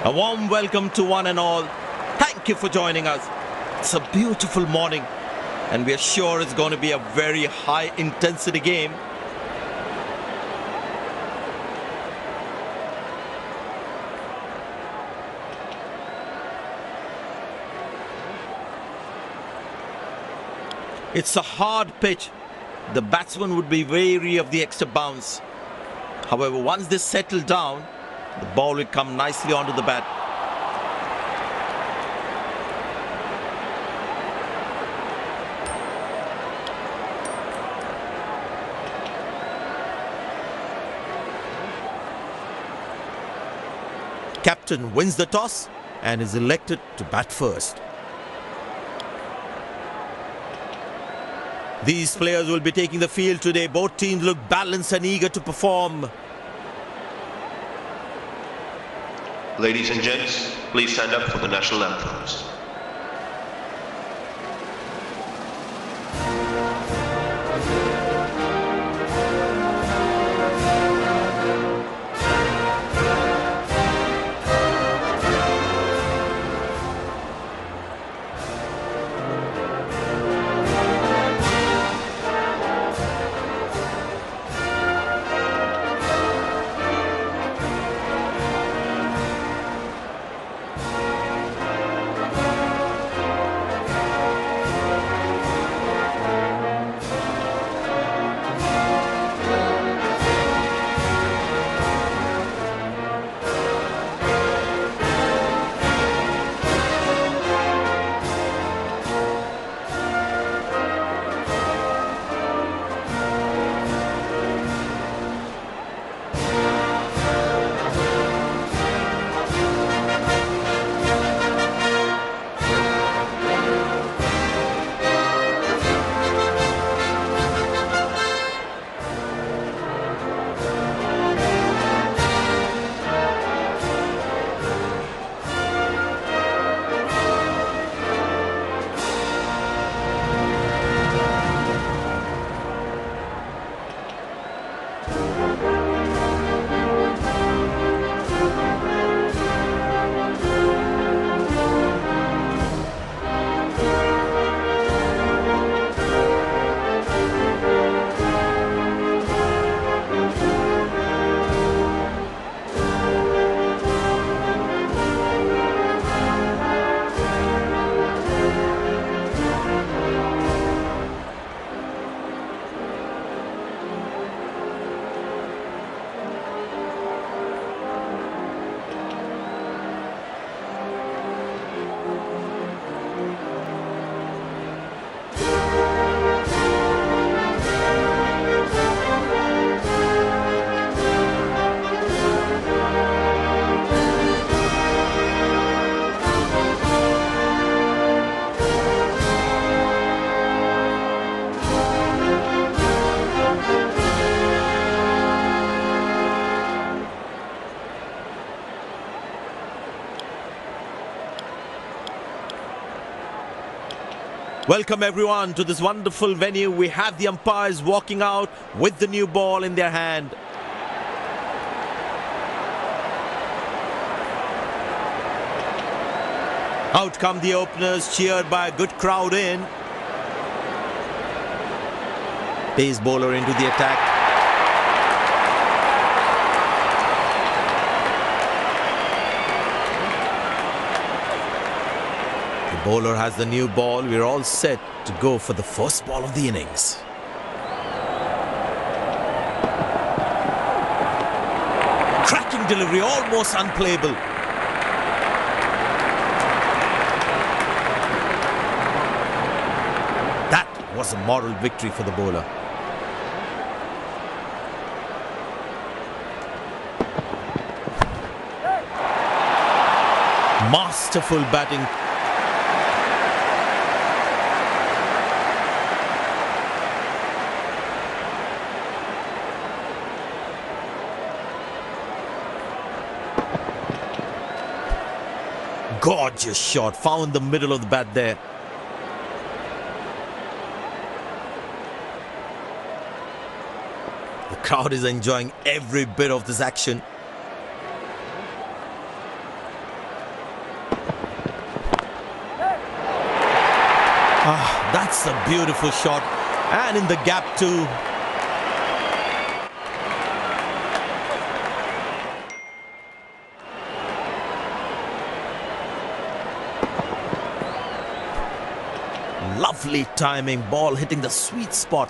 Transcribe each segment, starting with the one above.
A warm welcome to one and all. Thank you for joining us. It's a beautiful morning and we are sure it's going to be a very high intensity game. It's a hard pitch. The batsman would be wary of the extra bounce. However, once they settle down, the ball will come nicely onto the bat. Captain wins the toss and is elected to bat first. These players will be taking the field today. Both teams look balanced and eager to perform. Ladies and gents, please stand up for the national anthems. Welcome everyone to this wonderful venue. We have the umpires walking out with the new ball in their hand. Out come the openers, cheered by a good crowd in. Pace bowler into the attack. Bowler has the new ball. We're all set to go for the first ball of the innings. Cracking delivery, almost unplayable. That was a moral victory for the bowler. Masterful batting. Gorgeous shot, found the middle of the bat there. The crowd is enjoying every bit of this action. That's a beautiful shot. And in the gap too. Lovely timing, ball hitting the sweet spot.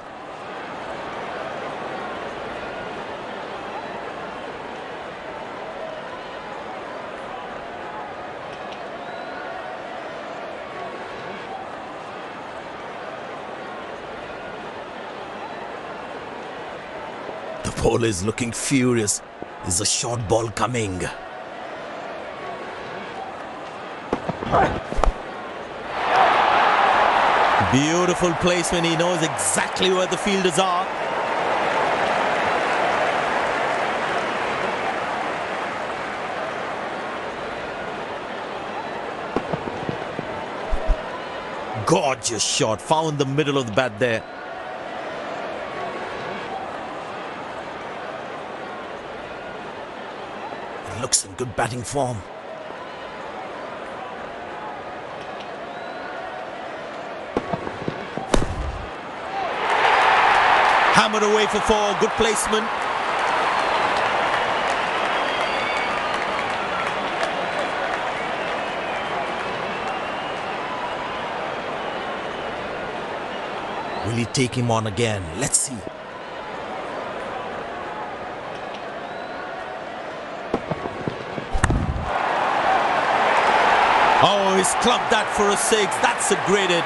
The ball is looking furious. Is a short ball coming? Beautiful placement. He knows exactly where the fielders are. Gorgeous shot. Found the middle of the bat there. It looks in good batting form. Hammered away for 4. Good placement. Will he take him on again? Let's see. Oh, he's clubbed that for a 6. That's a great hit.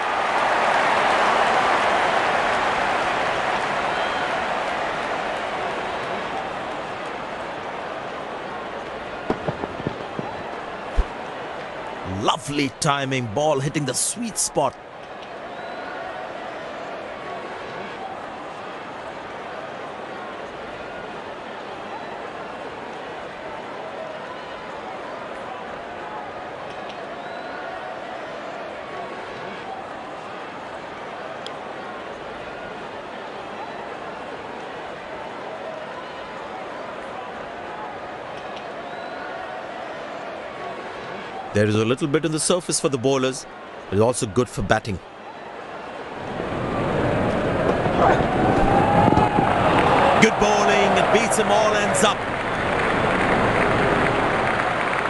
Lovely timing, ball hitting the sweet spot. There is a little bit on the surface for the bowlers, but it's also good for batting. Good bowling, it beats them all, ends up.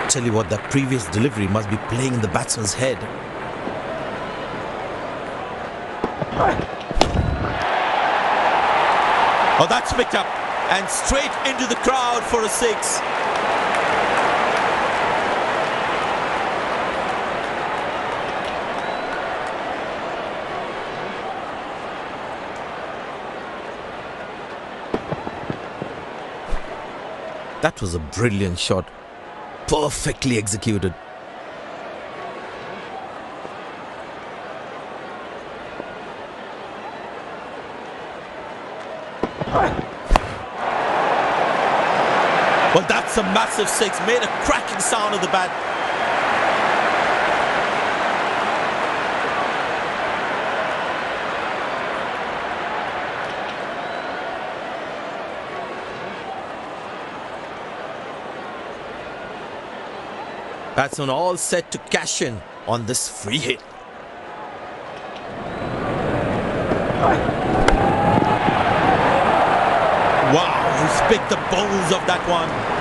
Tell you what, that previous delivery must be playing in the batsman's head. Oh, that's picked up and straight into the crowd for a 6. That was a brilliant shot. Perfectly executed. Well, that's a massive 6. Made a cracking sound of the bat. Batsmen all set to cash in on this free hit. Wow, he's picked the bones of that one.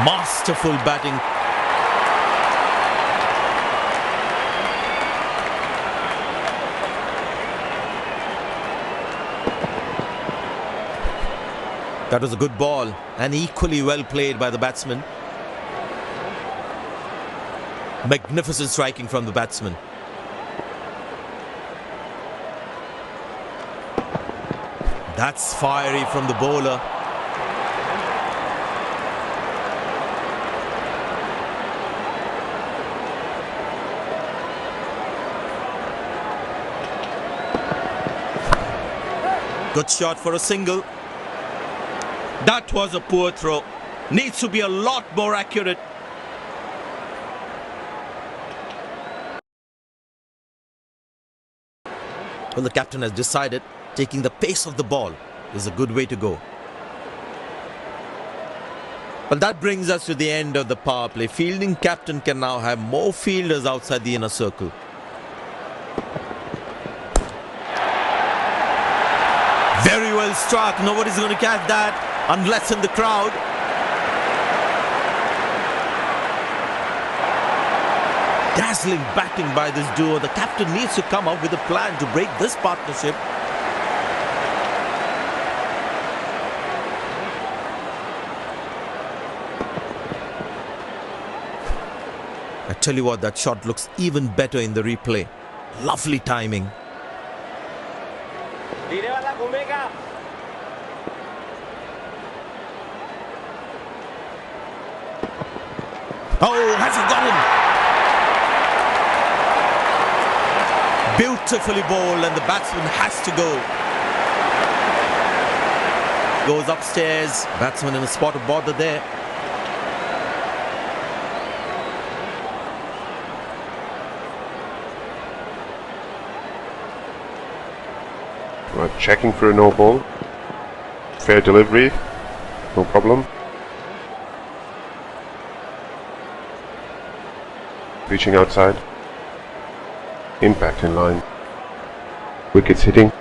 Masterful batting. That was a good ball and equally well played by the batsman. Magnificent striking from the batsman. That's fiery from the bowler. Good shot for a single. That was a poor throw. Needs to be a lot more accurate. Well, the captain has decided taking the pace of the ball is a good way to go. Well, that brings us to the end of the power play. Fielding captain can now have more fielders outside the inner circle. Very well struck. Nobody's going to catch that unless in the crowd. Dazzling batting by this duo. The captain needs to come up with a plan to break this partnership. I tell you what, that shot looks even better in the replay. Lovely timing. Oh, has he got him? Beautifully bowled, and the batsman has to go. Goes upstairs. Batsman in a spot of bother there. Right, checking for a no ball. Fair delivery, no problem. Reaching outside. Impact in line. Wickets hitting.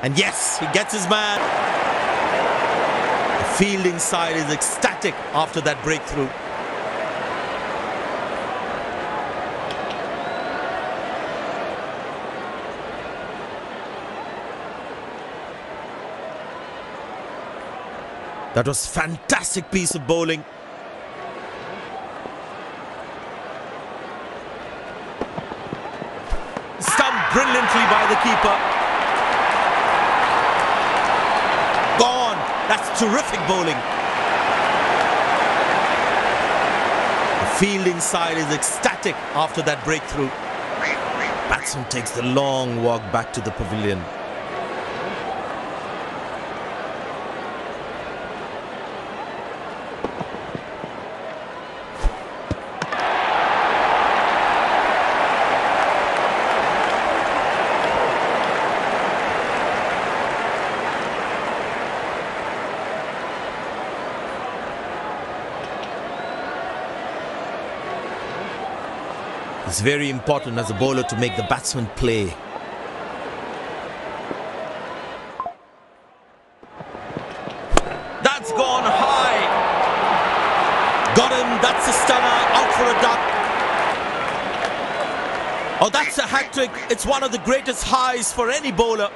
And yes, he gets his man. The fielding side is ecstatic after that breakthrough. That was a fantastic piece of bowling. Stumped brilliantly by the keeper. Gone. That's terrific bowling. The fielding side is ecstatic after that breakthrough. Batsman takes the long walk back to the pavilion. It's very important as a bowler to make the batsman play. That's gone high. Got him. That's a stunner. Out for a duck. Oh, that's a hat-trick. It's one of the greatest highs for any bowler.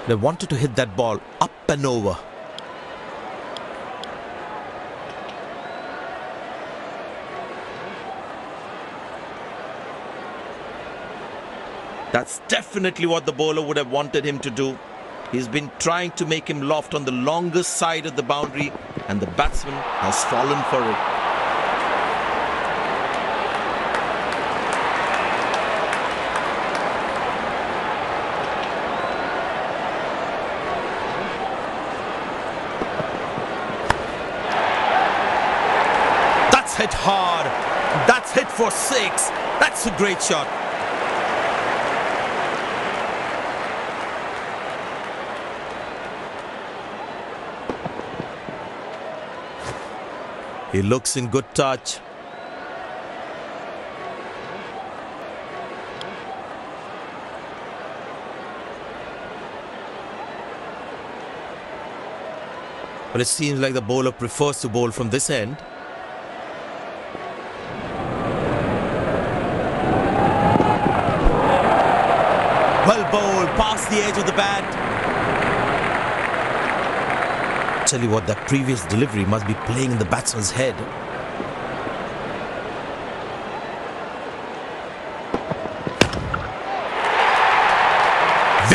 They wanted to hit that ball up and over. That's definitely what the bowler would have wanted him to do. He's been trying to make him loft on the longest side of the boundary, and the batsman has fallen for it. Hit hard. That's hit for 6. That's a great shot. He looks in good touch. But it seems like the bowler prefers to bowl from this end. Well bowled, past the edge of the bat. Tell you what, that previous delivery must be playing in the batsman's head.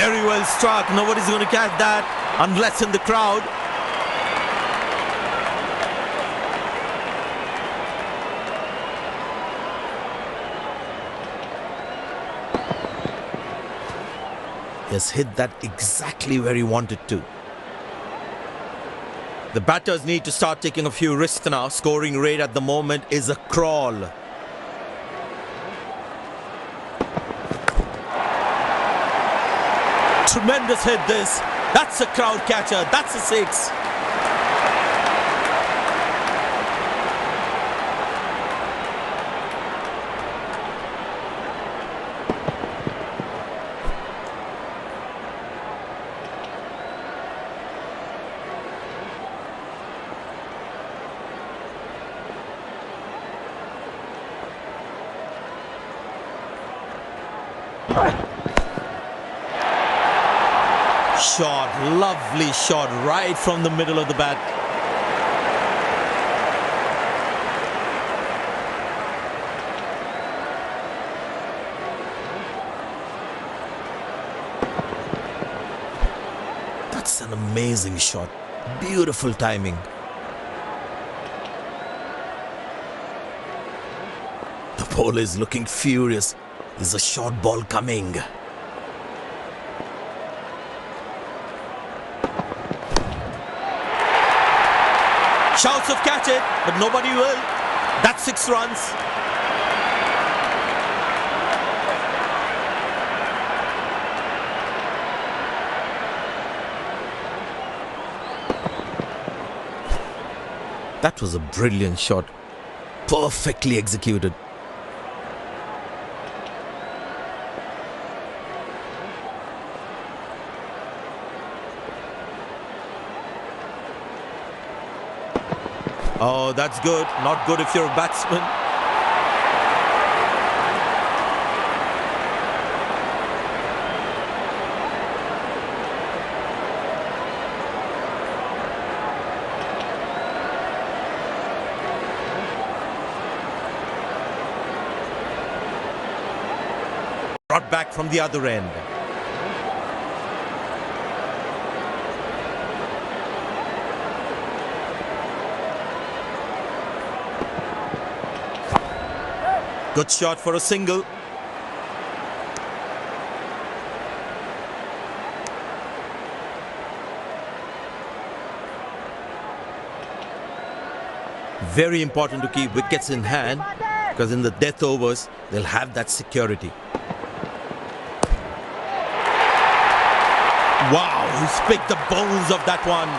Very well struck. Nobody's going to catch that unless in the crowd. He has hit that exactly where he wanted to. The batters need to start taking a few risks now. Scoring rate at the moment is a crawl. Tremendous hit this. That's a crowd catcher. That's a six. Shot, lovely shot right from the middle of the bat. That's an amazing shot. Beautiful timing. The bowler is looking furious. There's a short ball coming. Shouts of catch it, but nobody will. That's 6 runs. That was a brilliant shot. Perfectly executed. Oh, that's good. Not good if you're a batsman. Brought back from the other end. Good shot for a single. Very important to keep wickets in hand, because in the death overs, they'll have that security. Wow, he's picked the bones of that one.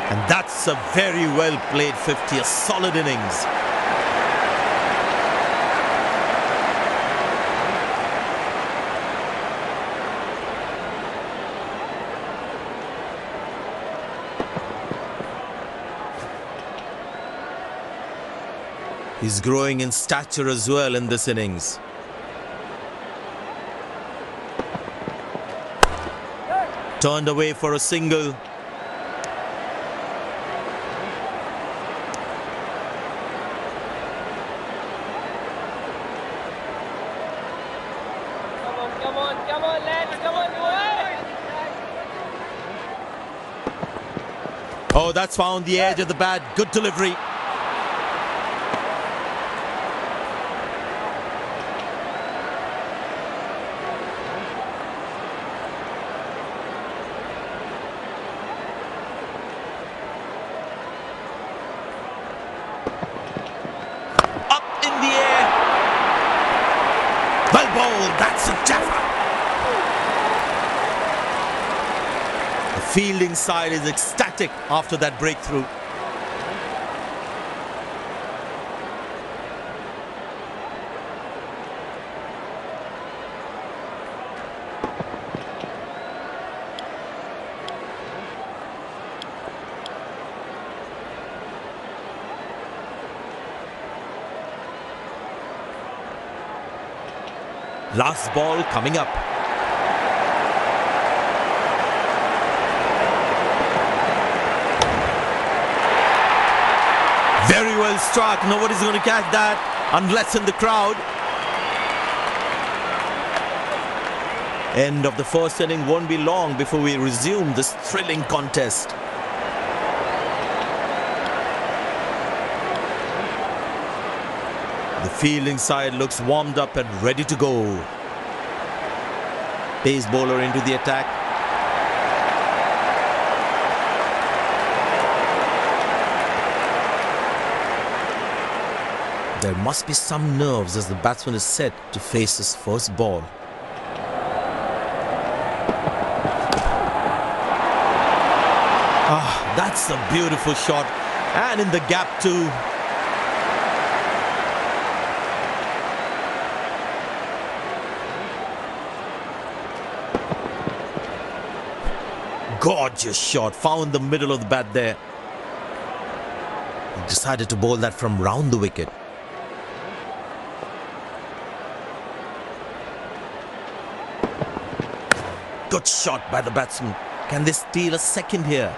And that's a very well played 50, a solid innings. He's growing in stature as well in this innings. Turned away for a single. Oh, that's found the edge of the bat. Good delivery. Up in the air. Well bowled. That's a jaffa. The fielding side is ecstatic after that breakthrough. Last ball coming up. Very well struck. Nobody's going to catch that unless in the crowd. End of the first inning won't be long before we resume this thrilling contest. The fielding side looks warmed up and ready to go. Pace bowler into the attack. There must be some nerves as the batsman is set to face his first ball. Ah, that's a beautiful shot, and in the gap too. Gorgeous shot, found the middle of the bat there. He decided to bowl that from round the wicket. Good shot by the batsman. Can they steal a second here?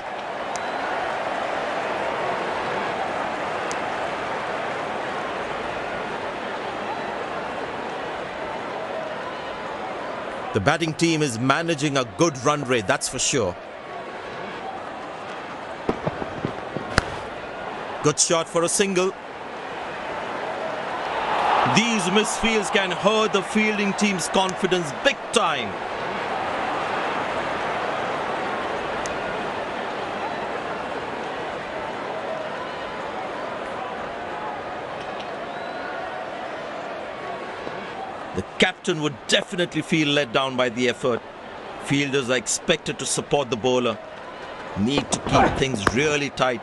The batting team is managing a good run rate, that's for sure. Good shot for a single. These misfields can hurt the fielding team's confidence big time. The captain would definitely feel let down by the effort. Fielders are expected to support the bowler. Need to keep things really tight.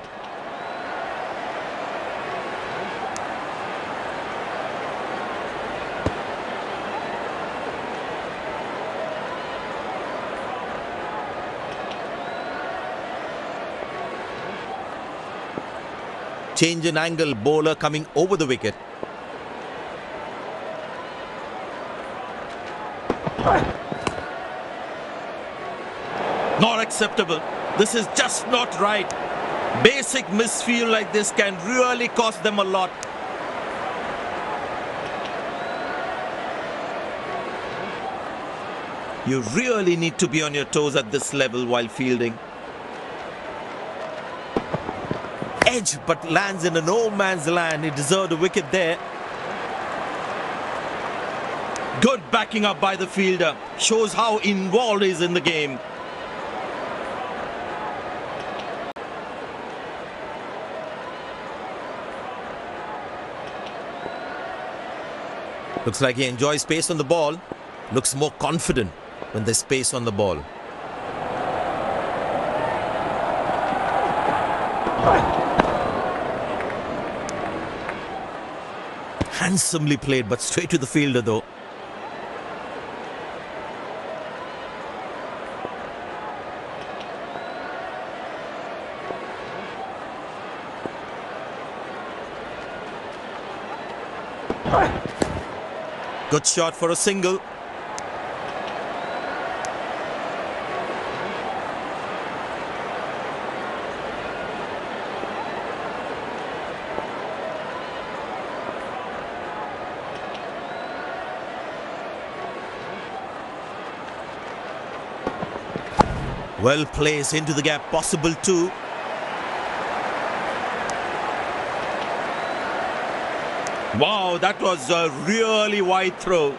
Change in angle, bowler coming over the wicket. Not acceptable. This is just not right. Basic misfield like this can really cost them a lot. You really need to be on your toes at this level while fielding. Edge, but lands in a no man's land. He deserved a wicket there. Good backing up by the fielder. Shows how involved he is in the game. Looks like he enjoys space on the ball. Looks more confident when there's space on the ball. Handsomely played, but straight to the fielder though. Good shot for a single. Well placed into the gap, possible too. Wow, that was a really wide throw.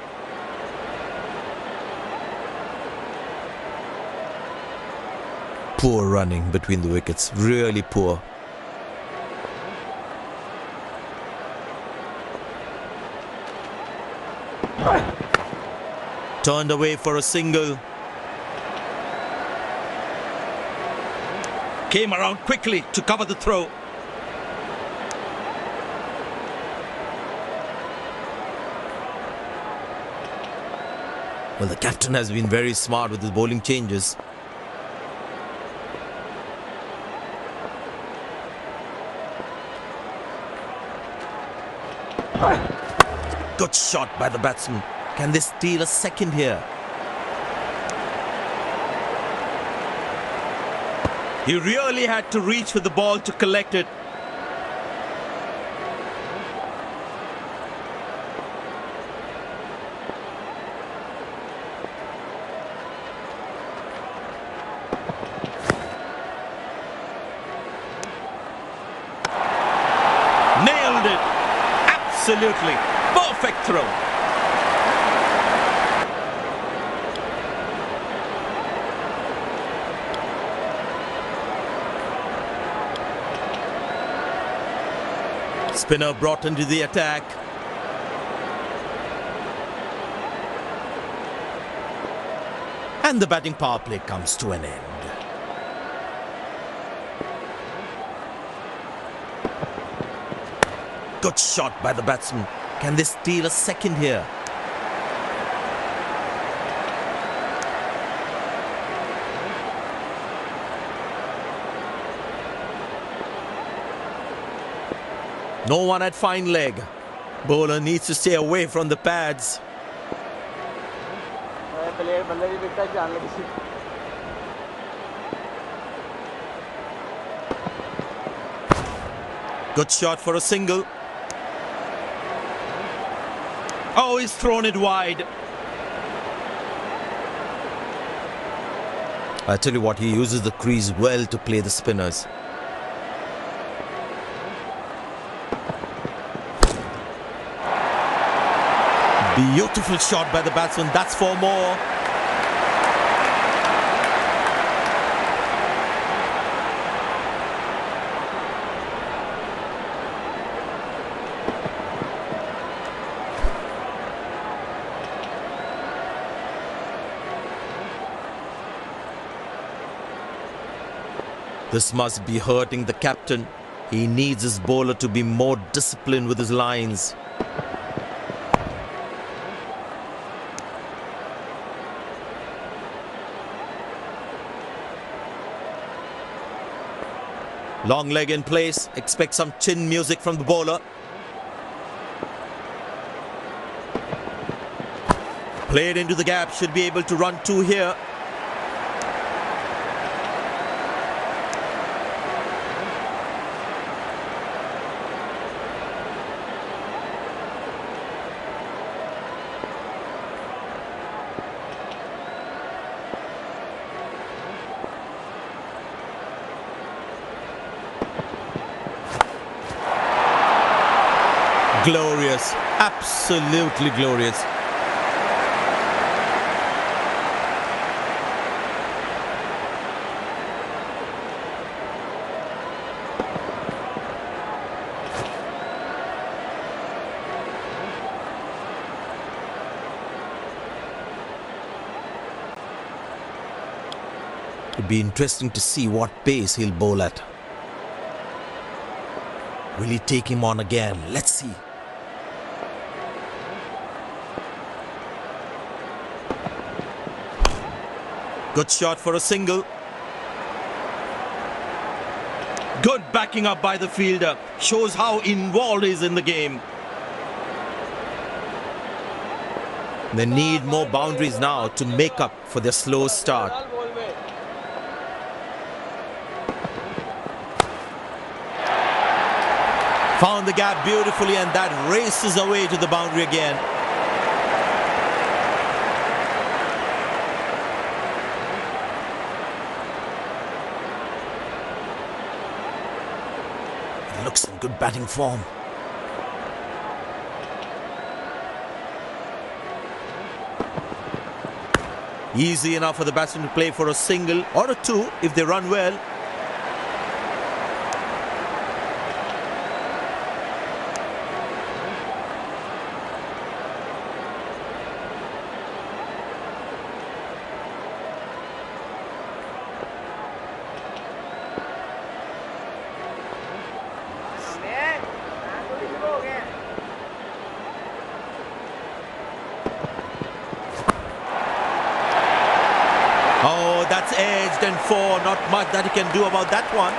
Poor running between the wickets, really poor. Turned away for a single. Came around quickly to cover the throw. Well, the captain has been very smart with his bowling changes. Good shot by the batsman. Can they steal a second here? He really had to reach for the ball to collect it. Absolutely. Perfect throw. Spinner brought into the attack. And the batting power play comes to an end. Good shot by the batsman. Can they steal a second here? No one at fine leg. Bowler needs to stay away from the pads. Good shot for a single. Oh, he's thrown it wide. I tell you what, he uses the crease well to play the spinners. Beautiful shot by the batsman. That's 4 more. This must be hurting the captain. He needs his bowler to be more disciplined with his lines. Long leg in place. Expect some chin music from the bowler. Played into the gap. Should be able to run 2 here. Glorious, absolutely glorious. It'd be interesting to see what pace he'll bowl at. Will he take him on again? Let's see. Good shot for a single. Good backing up by the fielder. Shows how involved he is in the game. They need more boundaries now to make up for their slow start. Found the gap beautifully, and that races away to the boundary again. Looks in good batting form. Easy enough for the batsman to play for a single or a 2 if they run well. Oh, that's edged and 4. Not much that he can do about that one.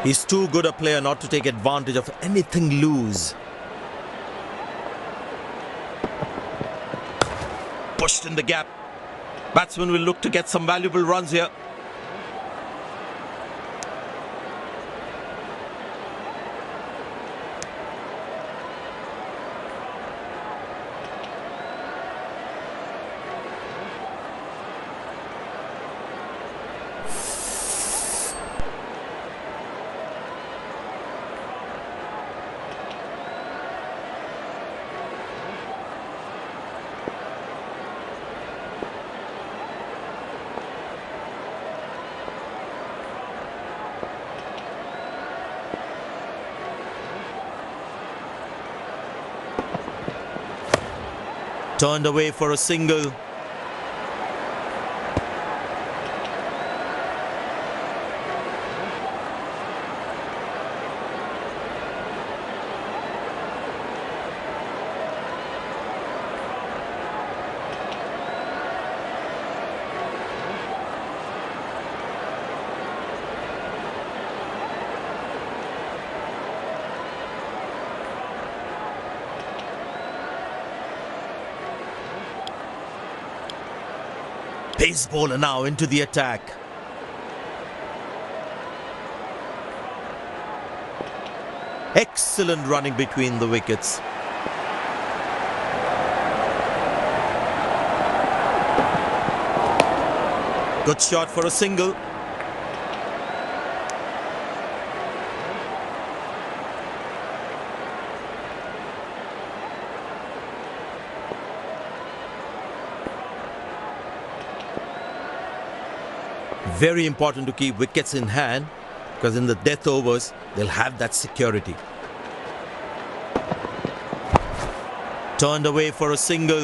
He's too good a player not to take advantage of anything loose. Pushed in the gap. Batsman will look to get some valuable runs here. Turned away for a single. Pace bowler now into the attack. Excellent running between the wickets. Good shot for a single. Very important to keep wickets in hand, because in the death overs, they'll have that security. Turned away for a single.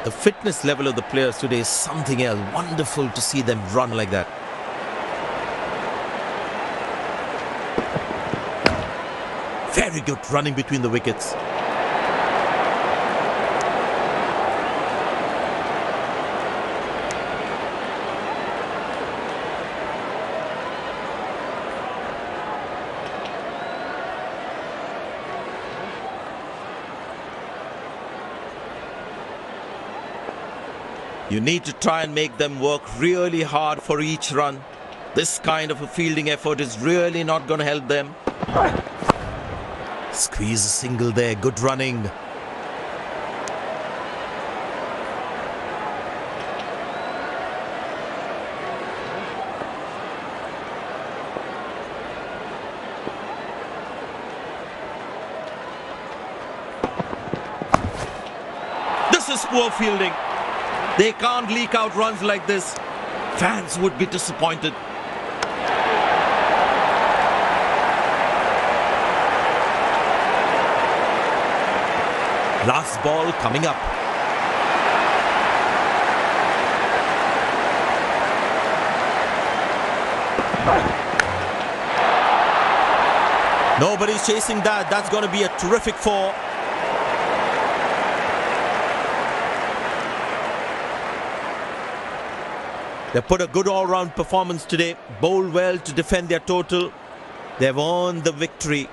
The fitness level of the players today is something else. Wonderful to see them run like that. Very good running between the wickets. You need to try and make them work really hard for each run. This kind of a fielding effort is really not going to help them. Squeeze a single there, good running. This is poor fielding. They can't leak out runs like this. Fans would be disappointed. Last ball coming up. Nobody's chasing that. That's going to be a terrific four. They put a good all-round performance today. Bowled well to defend their total. They've earned the victory.